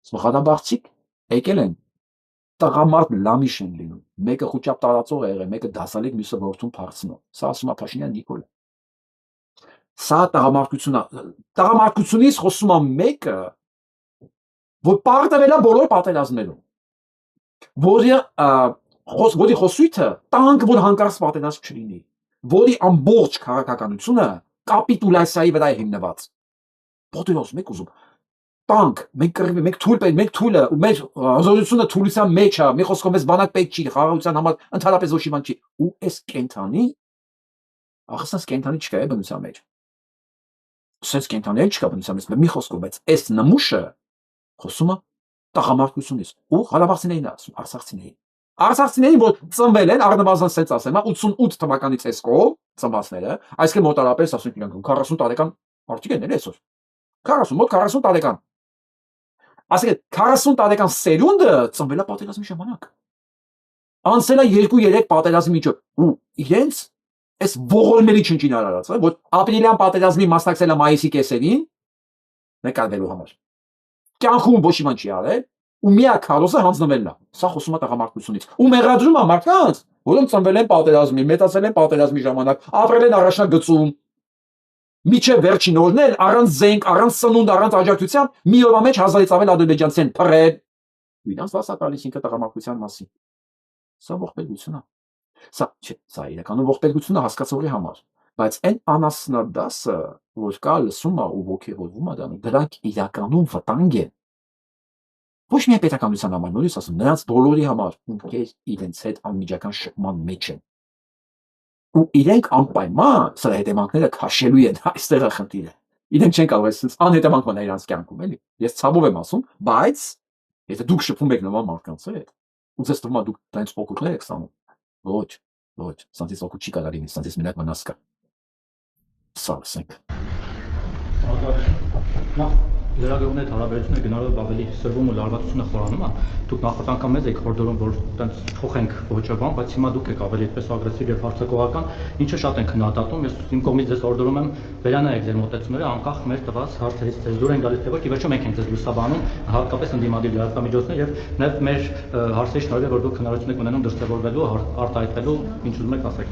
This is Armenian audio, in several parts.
Սմխանաբարձիկ եկել են տղամարդ լամիշ են լինում, մեկը խոճապ տարածող է եղել, մեկը դասալիկ, մյուսը որդուն փախցնող։ Սա ասում է Փաշինյան Նիկոլ։ Սա տղամարդությունից խոսում է մեկը, որ պարտվել է բոլոր պատերազմներում, որի խոսույթը տանկ, որ հանկարծ պատերազմ չլինի, որի ամբողջ քաղաքականությունը կապիտուլյացիայի վրա է հիմնված։ Ոտերոս մեկ ուզում տանկ, մենք կռվի, մենք թույլը, մեր հզորությունը թույլության մեջ է, մի խոսքով մեզ բանակ պետք չի, խաղաղության համար ընդհանրապես ոչ մի բան չի։ Ու այս կենթանի, ախսած կենթանի չկա է բնության մեջ։ Սենց կենթանի էլ չկա բնության մեջ, մի խոսքով, բայց այս նմուշը խոսում է տղամարդությունից ու ղարաբաղցիներին ասում, արցախցիներին, որ ծնվել են առնվազն սենց ասեմ, 88 թվականից այս կողմ ծնվածները, այսինքն մոտարապես ասենք իրանք 40 տարեկան մարդիկ են այսօր։ 40 մոտ 40 տարեկան։ Այսինքն 40 տարեկան սերունդը ծնվել է պատերազմի ժամանակ։ Անցել է 2-3 պատերազմի միջով ու իրենց այս ողորմելի չնչին արարած, որ ապրիլյան պատերազմի մասնակցել է մայիսի կեսերին նկարվելու համար։ Կյանքում ոչ մի բան չի արել ու միակ քարոզը հանձնվելն է։ Սա խոսում է տղամարդությունից։ Ու մեղադրում է մարդկանց, որոնք ծնվել են պատերազմի, մեծացել են պատերազմի ժամանակ, ապրել են առաջնագծում, միջև վերջին օրն էլ առանց զենք, առանց սնունդ, առանց աջակցության մի օրվա մեջ հազարից ավել ադրբեջանցի են փռել։ Իրանց վասա տալիս ինքը տղամարդության մասին։ Սա ողբերգություն է։ Սա իրականում ողբերգություն է հասկացողի համար, բայց այն անասնադասը, որ կա լսում է ու ոգևորվում է դառնում, դրանք իրականում վտանգ են։ Ոչ միայն պետականության համար, նորից ասում, նրանց բոլորի համար, ովքեր իրենց հետ անմիջական շփման մեջ են։ Ու իրենք անպայման սրա հետևանքները քաշելու են, այստեղ է խնդիրը։ Իրենք չեն կարող այսպես անհետևանք մնալ իրանց կյանքում, էլի։ Ես ցավով եմ ասում, բայց եթե դուք շփվում եք նման մարդկանց հետ, ու ձեզ թվում է դուք դրանց օգուտներ եք ստանում, ոչ, սանտից օգուտ չի կարող լինի, սանտից մենակ վնաս կա։ Սա ասենք։ Լրագրողների հետ հարաբերությունները գնալով ավելի սրվում ու լարվածությունը խորանում է, դուք նախորդ անգամ մեզ եք հորդորում, որ տենց փոխենք ոճը բան, բայց հիմա դուք եք ավելի այդպես ագրեսիվ եւ հարձակողական, ինչը շատ են քննադատում, ես իմ կողմից ձեզ հորդորում եմ վերանայեք ձեր մոտեցումները անկախ մեր տված հարցերից, ձեզ դուր են գալիս թե ոչ, ի վերջո մենք ենք ձեզ լուսաբանում, հատկապես ընդդիմադիր լրատվամիջոցներ եւ նաեւ մեր հարցերի շնորհիվ, որ դուք հնարավորություն եք ունենում դրսևորվելու, արտահայտվելու, ինչ ուզում եք ասեք։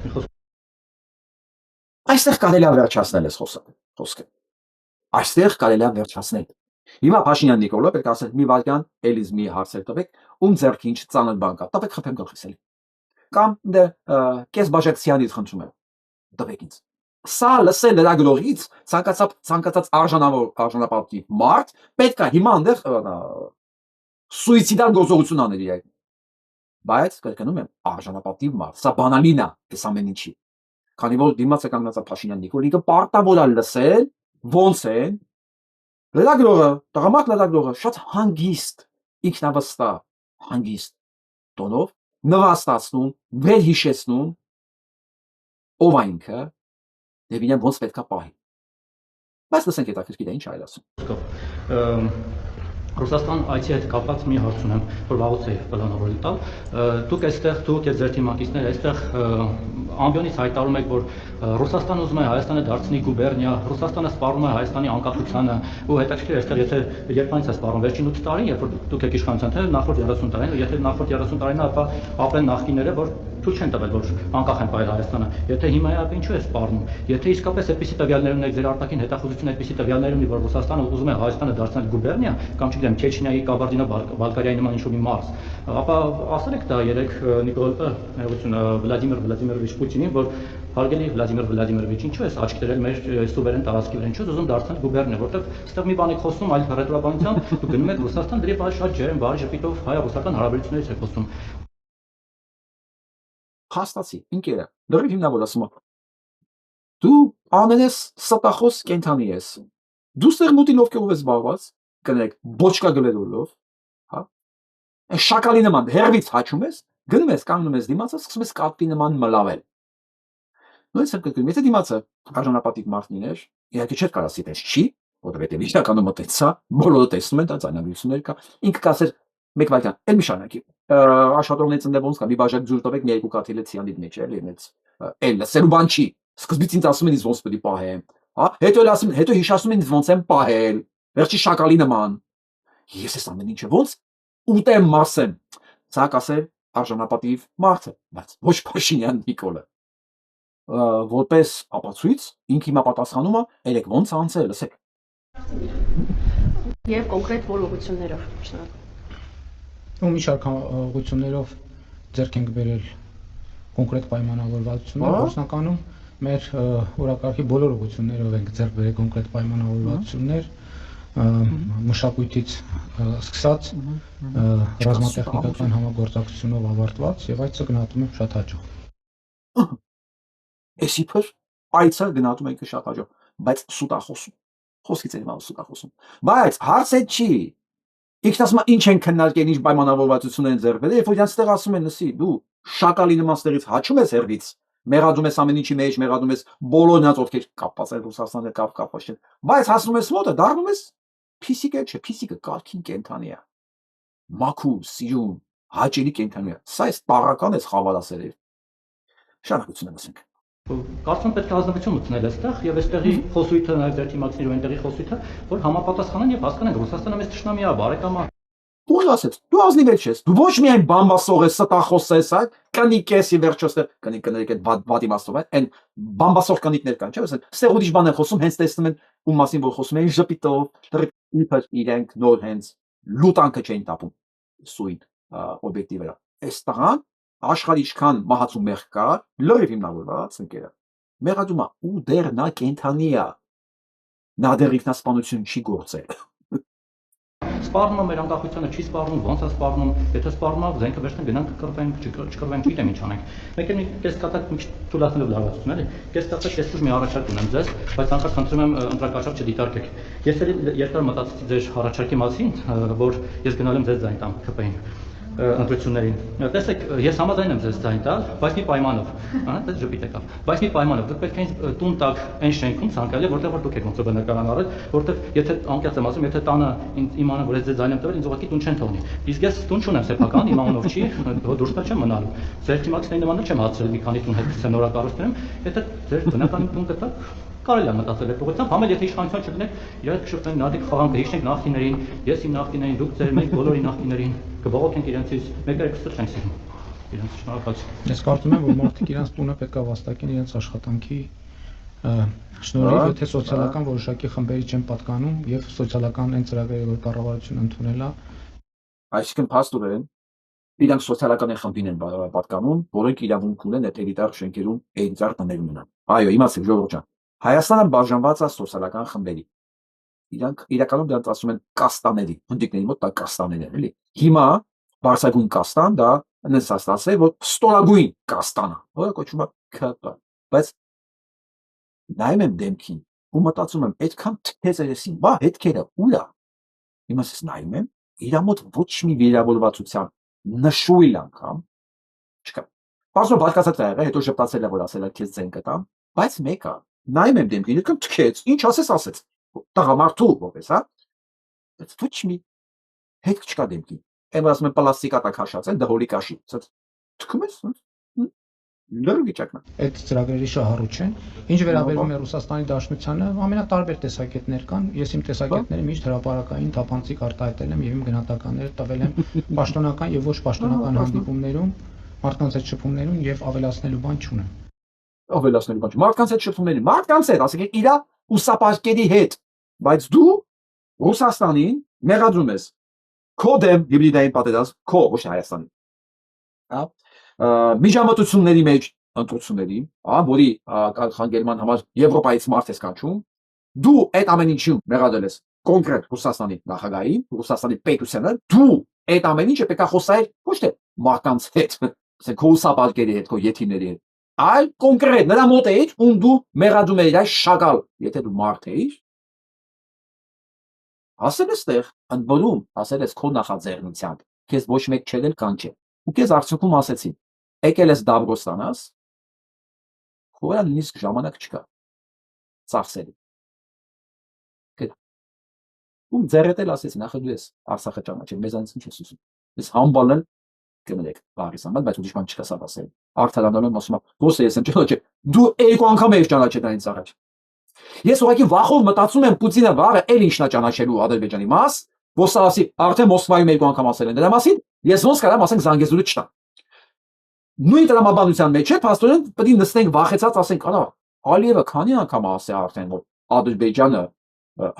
Այստեղ կարելի է վերջացնել այս խոսքը։ Այստեղ կարելի է վերջացնել։ Հիմա Փաշինյան Նիկոլը պետք է ասել մի վարքյան էլիզ մի հարցեր տվեք, ում ձեռքի ինչ ծանր բան կա, տվեք խփեմ գլխիս էլի։ Կամ դե կես բաժակցյանից խնդրում եմ, տվեք ինձ։ Սա լսել լրագրողից ցանկացած արժանապատվի մարդ պետք է հիմա այնտեղ սուիցիդալ գործողություն անել իրեն։ Բայց կրկնում եմ, արժանապատվի մարդ, սա բանալին է այս ամեն ինչի։ Քանի որ դիմաց է կանգնած Փաշինյան Նիկոլիկը պարտավոր է լսել ոնց են լրագրողը, տղամարդ լրագրողը շատ հանգիստ, ինքնավստահ, հանգիստ տոնով նվաստացնում, վերհիշեցնում ով է ինքը եւ իրեն ոնց պետք է պահի։ Բայց լսենք հետաքրքիր է ինչ այլ ասում։ Ռուսաստան այցի հետ կապված մի հարց ունեմ, որ վաղուց է պլանավորել տալ։ Դուք այստեղ դուք եւ ձեր թիմակիցները այստեղ ամբիոնից հայտարարում եք, որ Ռուսաստանը ուզում է Հայաստանը դարձնի գուբերնիա, Ռուսաստանը սպառնում է Հայաստանի անկախությանը, ու հետաքրքիր է այստեղ եթե երբանից է սպառում վերջին 8 տարին, երբ որ դուք եք իշխանության, թե նախորդ 30 տարին, եթե նախորդ 30 տարին ապա ապրեն նախկինները, որ ցույց չեն տվել, որ անկախ են պահել Հայաստանը։ Եթե հիմա է, ապա ինչու է սպառնում։ Եթե իսկապես այդպիսի տվյալներ ունեք ձեր արտաքին հետախուզությունը այդպիսի տվյալներ ունի, որ Ռուսաստանը ուզում է Հայաստանը դարձնել գուբերնիա, կամ չգիտեմ, Չեչնիայի, Կաբարդինո-Բալկարիայի նման ինչ-որ մի մարզ, ապա ասել եք դա երեք Վլադիմիր Վլադիմիրովիչ Պուտինին, որ հարգելի Վլադիմիր Վլադիմիրովիչ, ինչու ես աչք դրել մեր սուվերեն տարածքի վրա, ինչու ուզում դարձնել գուբերնիա, որտեղ այստեղ մի բան եք խոսում, այլ ռետրոբանությամբ, դուք գնում եք Ռուսաստան, դրի շատ ջերմ, բարի ժպիտով հայ-ռուսական հարաբերություններից եք խոսում։ Հաստացի, ինքերը, դեռ հիմնավոր ասում եմ, դու անել ես ստախոս կենթանի ես, դու ստեղ մուտիլով կերով ես զբաղված, կներեք, բոչկա գլերոլով, հա, շակալի նման հերվից հաչում ես, գնում ես, կանգնում ես դիմացը, սկսում ես կատվի նման մլավել։ Նույնիսկ եմ կրկնում, եթե դիմացը արժանապատիկ մարդ լիներ, իհարկե չէր կարող ասի տես չի, որովհետև իրականում մտեցա, բոլորը տեսնում են, դա ձայնագրություններ կա, ինքը կասեր մեկ վայրկյան, էլ մի շարունակի, աշխատողներից ընդ ոնց կա, մի բաժակ ջուր տվեք, մի երկու կաթիլը ցիանիդ մեջ է, էլի, էլ լսելու բան չի, սկզբից ինձ ասում են ինձ ոնց պետք է պահեմ, հա, հետո էլ ասում, հետո հիշացնում են ինձ ոնց եմ պահել, վերջի շակալի նման, Ես այս ամեն ինչը ոնց ուտեմ մասեմ։ Սա կասել արժանապատիվ մարդը, բայց ոչ Փաշինյան Նիկոլը։ Որպես ապացույց ինքը հիմա պատասխանում է, երեք ոնց անցել, լսեք։ Եվ կոնկրետ որ ուղղություններով շնորհակալ։ Ու մի շարք ուղղություններով ձեռք ենք բերել կոնկրետ պայմանավորվածություններ, գործնականում մեր օրակարգի բոլոր ուղղություններով ենք ձեռք բերել կոնկրետ պայմանավորվածություններ, մշակույթից սկսած ռազմատեխնիկական համագործակցությունով ավարտված եւ այդ գնահատում եմ շատ հաջող։ Էս իբր այցը գնահատում ենք շատ հաջող, բայց սուտ է խոսում։ Խոսքից էլ սուտ է խոսում։ Բայց հարցը չի։ Ինքն ասում է ինչ են քննարկել, ինչ պայմանավորվածություն են ձեռք բերել, երբ որ իրանց տեղ ասում են, լսի, դու շակալի նման ստեղից հաչում ես հերվից, մեղադրում ես ամեն ինչի մեջ, մեղադրում ես բոլոր նրանց ոտքեր կապված են Ռուսաստանի կապված չեն, բայց հասնում ես մոտը, դառնում ես փիսիկը չէ, փիսիկը կարգին կենթանի է։ Մաքուր, սիրուն, հաճելի կենթանի է։ Սա էս տարական էս խավարասեր է։ Շարունակությունը լսենք։ Կարծում պետք է ազնվություն մտնել այստեղ եւ այստեղի խոսույթը նաեւ ձեր թիմակցիների ու այնտեղի խոսույթը, որ համապատասխանեն եւ հասկանան Ռուսաստանը մեծ ճշնամի է, բարեկամ է։ Դու ասես, դու ազնիվ ես, դու ոչ միայն բամբասող ես, ստախոս ես, կնիկ ես եւ վերջոստը, կնիկ այդ բադի մասով է, այն բամբասող կնիկներ կան, չէ՞, ասեն, ստեղ ուրիշ բան են խոսում, հենց տեսնում են ու մասին որ խոսում են ժպիտով, իբր իրենք նոր հենց լուտանքը չեն տապում սույն օբյեկտի վրա։ Այս տղան աշխարհի ինչքան մահացու մեղ կա, լրիվ հիմնավորված ընկերը։ Մեղադրում է ու դեռ նա կենթանի է։ Նա դեռ ինքնասպանություն չի գործել։ Սպառնում մեր անկախությունը չի սպառնում, ոնց է սպառնում, եթե սպառնում է, զենքը վերցնենք գնանք կռվենք, չկռվենք, չգիտեմ ինչ անենք։ Մեկ էլ մի կեսկատակ մի քիչ թույլատնելով լարվածություն էլի, կեսկատակ կեսուր մի առաջարկ ունեմ ձեզ, բայց անկախ խնդրում եմ ընտրակաշառք չդիտարկեք։ Ես էլ երկար մտածեցի ձեր առաջարկի մասին, որ ես գնալ եմ ձեզ ձայն տամ ԿՊ-ին ընտրություններին։ Տեսեք, ես համաձայն եմ ձեզ ձայն տալ, բայց մի պայմանով, այդպես ժպիտ եկավ։ Բայց մի պայմանով, դուք պետք է ինձ տուն տակ այն շենքում ցանկալի, որտեղ որ դուք եք ոնց բնակարան արել, որտեղ եթե անկեղծ եմ ասում, եթե տանը իմանան, որ ես ձեզ ձայն եմ տվել, ինձ ուղղակի տուն չեն թողնի։ Իսկ ես տուն չունեմ սեփական, իմ անունով չի, դուրս չեմ մնալու։ Ձեր թիմակցիների նման չեմ հացրել մի քանի տուն հետ նորակառուցներում, եթե ձեր բնակարանի տուն կտակ կարելի է մտածել այդ ուղղությամբ, համել եթե իշխանություն չլինեք, իրար կշփվեն նադիկ խաղան կհիշենք նախկիներին, ես իմ նախկիներին, դուք ձեր մենք բոլորի նախկիներին կբողոքենք իրենցից, մեկ այլ չենք սիրում։ Իրենց շնորհակալություն։ Ես կարծում եմ, որ մարդիկ իրենց տունը պետք է վաստակեն իրենց աշխատանքի շնորհիվ, եթե սոցիալական որոշակի խմբերի չեն պատկանում եւ սոցիալական այն ծրագրերը, որ կառավարությունը ընդունել է, այսինքն փաստորեն իրանք սոցիալական խմբին են պատկանում, որոնք իրավունք ունեն այդ էլիտար շենքերում էլիտար տներ ունենան։ Այո, իմացեք ժողովուրդ ջան, Հայաստանը բաժանված է սոցիալական խմբերի։ Իրանք իրականում դրանց ասում են կաստաների, հնդիկների մոտ դա կաստաներ են, էլի։ Հիմա բարձրագույն կաստան դա նշած ասել, որ ստորագույն կաստան է, որը կոչվում է ԿՊ։ Բայց նայում եմ դեմքին ու մտածում եմ, այդքան թեզերեսին, բա հետքերը ուր է։ Հիմա ես նայում եմ, իր մոտ ոչ մի վիրավորվածության նշույլ անգամ չկա։ Բարձր բարկացած է եղել, հետո շփտացել է որ ասել է քեզ ցեն կտամ, բայց մեկը նայում եմ դեմքին, ինքը թքեց, ինչ ասես։ Տղամարդու որպես, հա։ Բայց ոչ մի հետք չկա դեմքին։ Եմ ասում եմ պլաստիկա տակ հաշած են, դհոլի կաշի։ Թքում ես, լրիվ վիճակն է։ այդ ծրագրերի շահառու չեն։ Ինչ վերաբերում է Ռուսաստանի Դաշնությանը, ամենատարբեր տեսակետներ կան։ Ես իմ տեսակետները միշտ հրապարակային թափանցիկ արտահայտել եմ եւ իմ գնահատականները տվել եմ պաշտոնական եւ ոչ պաշտոնական հանդիպումներում, մարդկանց հետ շփումներում եւ ավելացնելու բան չունեմ։ Ավելացնելու բան։ Մարդկանց հետ շփումների, մարդկանց հետ, ասենք իրա ուսապարկերի հետ, բայց դու Ռուսաստանին մեղադրում ես քո դեմ հիբրիդային պատերազմ, քո ոչ Հայաստանի։ Հա միջամտությունների մեջ ընտրությունների, հա, որի կանխարգելման համար Եվրոպայից մարդ ես կանչում, դու այդ ամեն ինչին մեղադրել ես կոնկրետ Ռուսաստանի նախագահին, Ռուսաստանի պետությանը, դու այդ ամեն ինչը պետք է խոսայր ոչ թե մարդկանց հետ, ասենք քո ուսապարկերի հետ, քո յեթիմների հետ, այլ կոնկրետ նրա մոտ էիր, ում դու մեղադրում էիր այս շակալ, եթե դու մարդ էիր, ասել ես տեղ, ընդ որում, ասել ես քո նախաձեռնությամբ, քեզ ոչ մեկ չել կանչել, ու քեզ արդյունքում ասեցին, եկել ես Դաբրոստանաս, խորա նույնիսկ ժամանակ չկա, ծախսելի, ում ձերետ էլ ասեցին, ախր դու ես Արցախը ճանաչել, մեզանից ինչ ես ուզում, ես համբալն կմնեք բարիս համար, բայց ուրիշ բան չկա սա ասել, արդարանալում ասում եմ, ո՞ս ես եմ ճանաչել, դու երկու անգամ ես ճանաչել այնից առաջ։ Ես ուղղակի վախով մտածում եմ Պուտինը վաղը էլ ինչնա ճանաչելու Ադրբեջանի մաս, որ սա ասի, արդեն Մոսկվայում երկու անգամ ասել են դրա մասին, ես ոնց կարամ ասենք Զանգեզուրը չտամ։ Նույն տրամաբանության մեջ է, փաստորեն պետք է նստենք վախեցած ասենք, արա, Ալիևը քանի անգամ ասել արդեն, որ Ադրբեջանը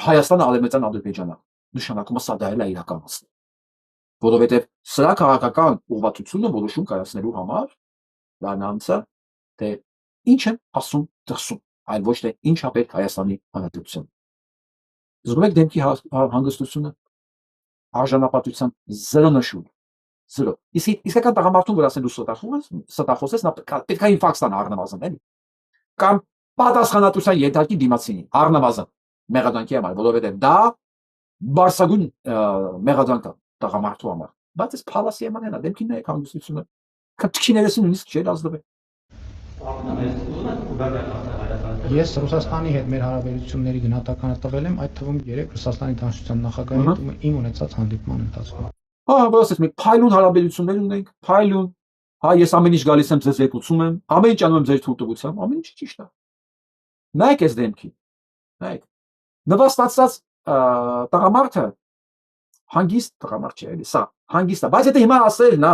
Հայաստանը արևմտյան Ադրբեջանը նշանակում է սա դա էլ է իրականացնել։ Որովհետև սրա քաղաքական ուղղվածությունը որոշում կայացնելու համար դառնանցը թե ինչ են ասում դրսում, այլ ոչ թե ինչ է պետք Հայաստանի Հանրապետության։ Զգում եք դեմքի հանգստությունը արժանապատվության 0 նշում, 0։ Իսկական տղամարդուն, որ ասեն դու ստախոս ես, նա պետք է ինֆարկտ ստանա առնվազն, էլի։ Կամ պատասխանատվության ենթարկի դիմացինի, առնվազն մեղադրանքի համար, որովհետև դա բարձրագույն մեղադրանք է տղամարդու համար։ Բայց այս փալասի էմանն է, դեմքին նայեք հանգստությունը։ Քթքիներս նույնիսկ չէ ազդվել։ Ես Ռուսաստանի հետ մեր հարաբերությունների գնահատականը տվել եմ, այդ թվում 3 Ռուսաստանի Դաշնության նախագահի հետ իմ ունեցած հանդիպման ընթացքում։ Հա, ասես մենք փայլուն հարաբերություններ ունենք, փայլուն։ Հա, ես ամեն ինչ գալիս եմ ձեզ եկուցում եմ, ամեն ինչ անում եմ ձեր թույլտվությամբ, ամեն ինչ ճիշտ է։ Նայեք այս դեմքին։ Նայեք։ Նվաստացած տղամարդը հանգիստ տղամարդ չէ, էլի, սա հանգիստ է, բայց եթե հիմա ասել նա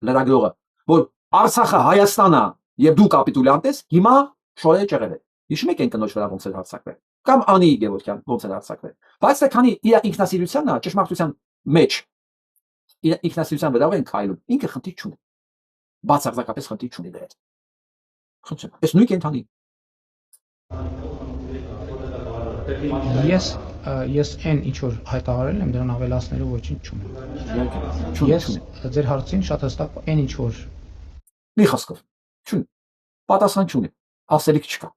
լրագրողը, որ Արցախը Հայաստանն է եւ դու կապիտուլյանտ ես, հիմա շորերը ճեղել է։ Հիշում եք այն կնոջ վրա ոնց էր հարձակվել։ Կամ Անի Գևորգյան ոնց էր հարձակվել։ Բայց դա քանի իր ինքնասիրությունն է, ճշմարտության մեջ իր ինքնասիրության վրա են քայլում, ինքը խնդիր չունի։ Բացարձակապես խնդիր չունի դրա հետ։ Խնդիր։ Այս նույն կենթանի։ Ես այն ինչ որ հայտարարել եմ, դրան ավելացնելու ոչինչ չունեմ։ Ես ձեր հարցին շատ հստակ այն ինչ որ մի խոսքով չունի։ Պատասխան չունի։ Ասելիք չկա։